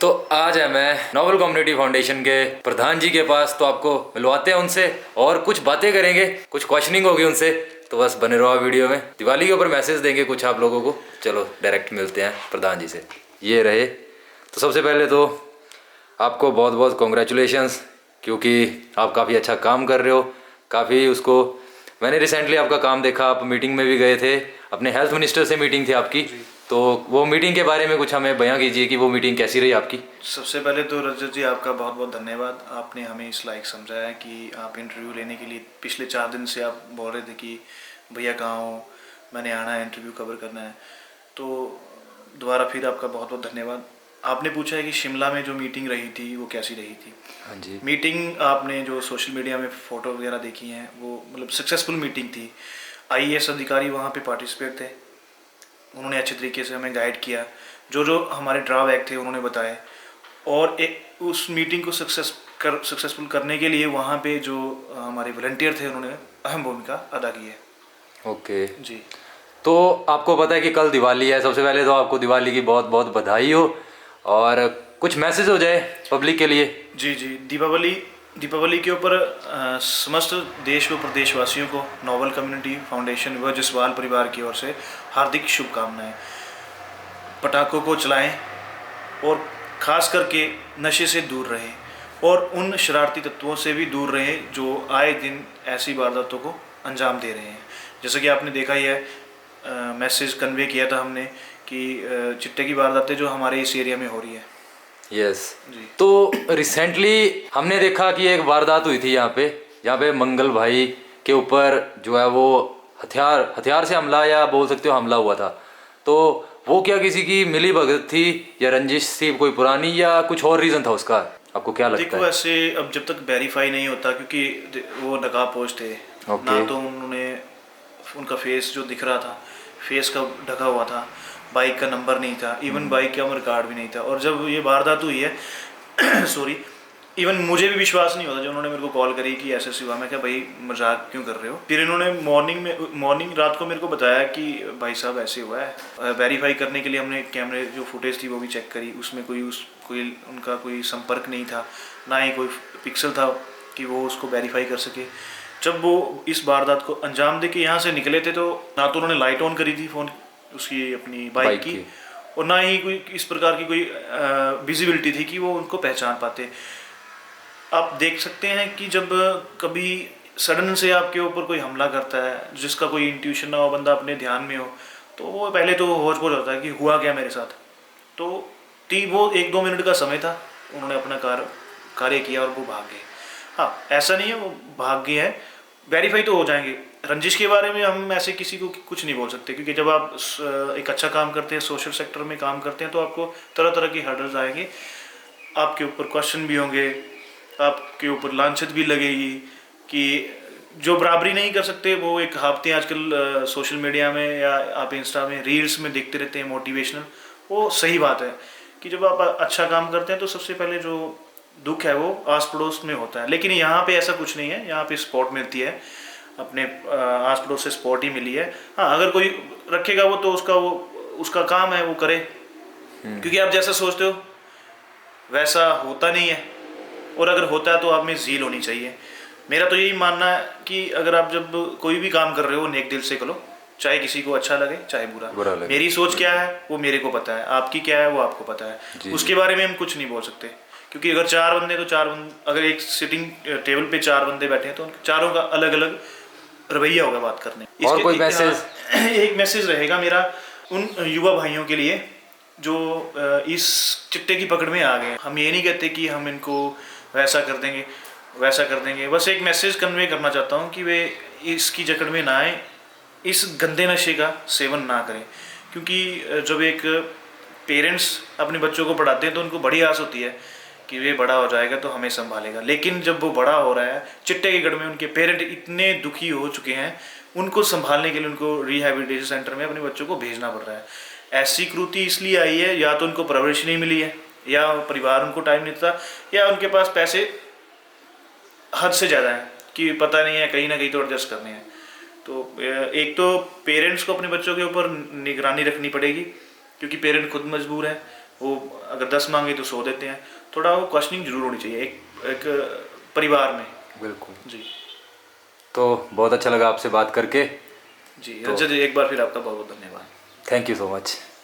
तो आज है मैं नोबल कम्युनिटी फाउंडेशन के प्रधान जी के पास, तो आपको मिलवाते हैं उनसे और कुछ बातें करेंगे, कुछ क्वेश्चनिंग होगी उनसे। तो बस बने रहो वीडियो में। दिवाली के ऊपर मैसेज देंगे कुछ आप लोगों को। चलो डायरेक्ट मिलते हैं प्रधान जी से। ये रहे। तो सबसे पहले तो आपको बहुत बहुत कॉन्ग्रेचुलेशंस, क्योंकि आप काफ़ी अच्छा काम कर रहे हो। काफ़ी उसको मैंने रिसेंटली आपका काम देखा, आप मीटिंग में भी गए थे, अपने हेल्थ मिनिस्टर से मीटिंग थी आपकी। तो वो मीटिंग के बारे में कुछ हमें बयां कीजिए कि वो मीटिंग कैसी रही आपकी। सबसे पहले तो रजत जी आपका बहुत बहुत धन्यवाद। आपने हमें इस लायक समझाया कि आप इंटरव्यू लेने के लिए पिछले 4 दिन से आप बोल रहे थे कि भैया कहाँ हो, मैंने आना है, इंटरव्यू कवर करना है। तो दोबारा फिर आपका बहुत बहुत धन्यवाद। आपने पूछा है कि शिमला में जो मीटिंग रही थी वो कैसी रही थी। हाँ जी। मीटिंग आपने जो सोशल मीडिया में फ़ोटो वगैरह देखी हैं वो मतलब सक्सेसफुल मीटिंग थी। IAS अधिकारी वहाँ पे पार्टिसिपेट थे, उन्होंने अच्छे तरीके से हमें गाइड किया, जो जो हमारे ड्रॉबैक थे उन्होंने बताए। और एक उस मीटिंग को सक्सेसफुल करने के लिए वहाँ पे जो हमारे वॉलंटियर थे उन्होंने अहम भूमिका अदा की है। ओके जी। तो आपको पता है कि कल दिवाली है। सबसे पहले तो आपको दिवाली की बहुत बहुत बधाई हो, और कुछ मैसेज हो जाए पब्लिक के लिए। जी जी, दीपावली के ऊपर समस्त देश व प्रदेशवासियों को नोबल कम्युनिटी फाउंडेशन व जसवाल परिवार की ओर से हार्दिक शुभकामनाएं। पटाखों को चलाएं और ख़ास करके नशे से दूर रहें और उन शरारती तत्वों से भी दूर रहें जो आए दिन ऐसी वारदातों को अंजाम दे रहे हैं। जैसा कि आपने देखा ही है, मैसेज कन्वे किया था हमने कि चिट्टे की वारदातें जो हमारे इस एरिया में हो रही है। यस जी। तो रिसेंटली हमने देखा कि एक वारदात हुई थी यहाँ पे मंगल भाई के ऊपर जो है वो हथियार से हमला, या बोल सकते हो हमला हुआ था। तो वो क्या किसी की मिली भगत थी या रंजिश थी कोई पुरानी, या कुछ और रीज़न था उसका? आपको क्या लगता देखो है? ऐसे अब जब तक वेरीफाई नहीं होता, क्योंकि वो नकाबपोश थे, ओके। ना तो उनका फेस जो दिख रहा था, फेस का ढका हुआ था, बाइक का नंबर नहीं था, इवन बाइक का रिकॉर्ड भी नहीं था। और जब ये वारदात हुई है सॉरी, इवन मुझे भी विश्वास नहीं होता जब उन्होंने मेरे को कॉल करी कि ऐसे हुआ। मैं क्या भाई मजाक क्यों कर रहे हो। फिर इन्होंने मॉर्निंग रात को मेरे को बताया कि भाई साहब ऐसे हुआ है। वेरीफाई करने के लिए हमने कैमरे जो फुटेज थी वो भी चेक करी, उसमें कोई उनका कोई संपर्क नहीं था, ना ही कोई पिक्सल था कि वो उसको वेरीफाई कर सके। जब वो इस वारदात को अंजाम दे के यहाँ से निकले थे तो ना तो उन्होंने लाइट ऑन करी थी फ़ोन उसकी अपनी बाइक की, और ना ही कोई इस प्रकार की कोई विजिबिलिटी थी कि वो उनको पहचान पाते। आप देख सकते हैं कि जब कभी सडन से आपके ऊपर कोई हमला करता है जिसका कोई इंट्यूशन ना हो, बंदा अपने ध्यान में हो, तो वो पहले तो होश पोश होता है कि हुआ क्या मेरे साथ। तो वो 1-2 मिनट का समय था, उन्होंने अपना कार्य किया और वो भाग गए। हाँ, ऐसा नहीं है वो भाग गए हैं, वेरीफाई तो हो जाएंगे। रंजिश के बारे में हम ऐसे किसी को कुछ नहीं बोल सकते, क्योंकि जब आप एक अच्छा काम करते हैं, सोशल सेक्टर में काम करते हैं, तो आपको तरह तरह की हर्डल्स आएंगे, आपके ऊपर क्वेश्चन भी होंगे, आपके ऊपर लांछत भी लगेगी कि जो बराबरी नहीं कर सकते वो एक हाफते आजकल सोशल मीडिया में या आप इंस्टा में रील्स में देखते रहते हैं मोटिवेशनल। वो सही बात है कि जब आप अच्छा काम करते हैं तो सबसे पहले जो दुख है वो आस पड़ोस में होता है, लेकिन यहाँ पे ऐसा कुछ नहीं है। यहाँ पे सपोर्ट मिलती है, अपने आस पड़ोस से सपोर्ट ही मिली है। हाँ, अगर कोई रखेगा वो तो उसका काम है, वो करे, क्योंकि आप जैसा सोचते हो वैसा होता नहीं है, और अगर होता है तो आप में ज़ील होनी चाहिए। मेरा तो यही मानना है कि अगर आप जब कोई भी काम कर रहे हो नेक दिल से करो, चाहे किसी को अच्छा लगे चाहे बुरा लगे। मेरी सोच क्या है वो मेरे को पता है, आपकी क्या है वो आपको पता है। उसके बारे में हम कुछ नहीं बोल सकते, क्योंकि अगर 4 बंदे तो 4 बंदे, अगर एक सिटिंग टेबल पे 4 बंदे बैठे हैं तो उन चारों का अलग अलग रवैया होगा बात करने। और कोई मैसेज? एक मैसेज रहेगा मेरा उन युवा भाइयों के लिए जो इस चिट्टे की पकड़ में आ गए। हम ये नहीं कहते कि हम इनको वैसा कर देंगे, बस एक मैसेज कन्वे करना चाहता हूँ कि वे इसकी जकड़ में ना आए, इस गंदे नशे का सेवन ना करें। क्योंकि जब एक पेरेंट्स अपने बच्चों को पढ़ाते हैं तो उनको बड़ी आस होती है कि वे बड़ा हो जाएगा तो हमें संभालेगा, लेकिन जब वो बड़ा हो रहा है चिट्टे की गढ़ में उनके पेरेंट इतने दुखी हो चुके हैं, उनको संभालने के लिए उनको रिहैबिलिटेशन सेंटर में अपने बच्चों को भेजना पड़ रहा है। ऐसी कृति इसलिए आई है, या तो उनको परवरिश नहीं मिली है, या परिवार उनको टाइम नहीं देता, या उनके पास पैसे हद से ज़्यादा है कि पता नहीं है कहीं ना कहीं तो एडजस्ट करने हैं। तो एक तो पेरेंट्स को अपने बच्चों के ऊपर निगरानी रखनी पड़ेगी, क्योंकि पेरेंट खुद मजबूर है वो अगर 10 मांगे तो 100 देते हैं। थोड़ा वो क्वेश्चनिंग जरूर होनी चाहिए एक परिवार में। बिल्कुल। जी तो बहुत अच्छा लगा आपसे बात करके। जी रजत जी, एक बार फिर आपका बहुत बहुत धन्यवाद। Thank you so much.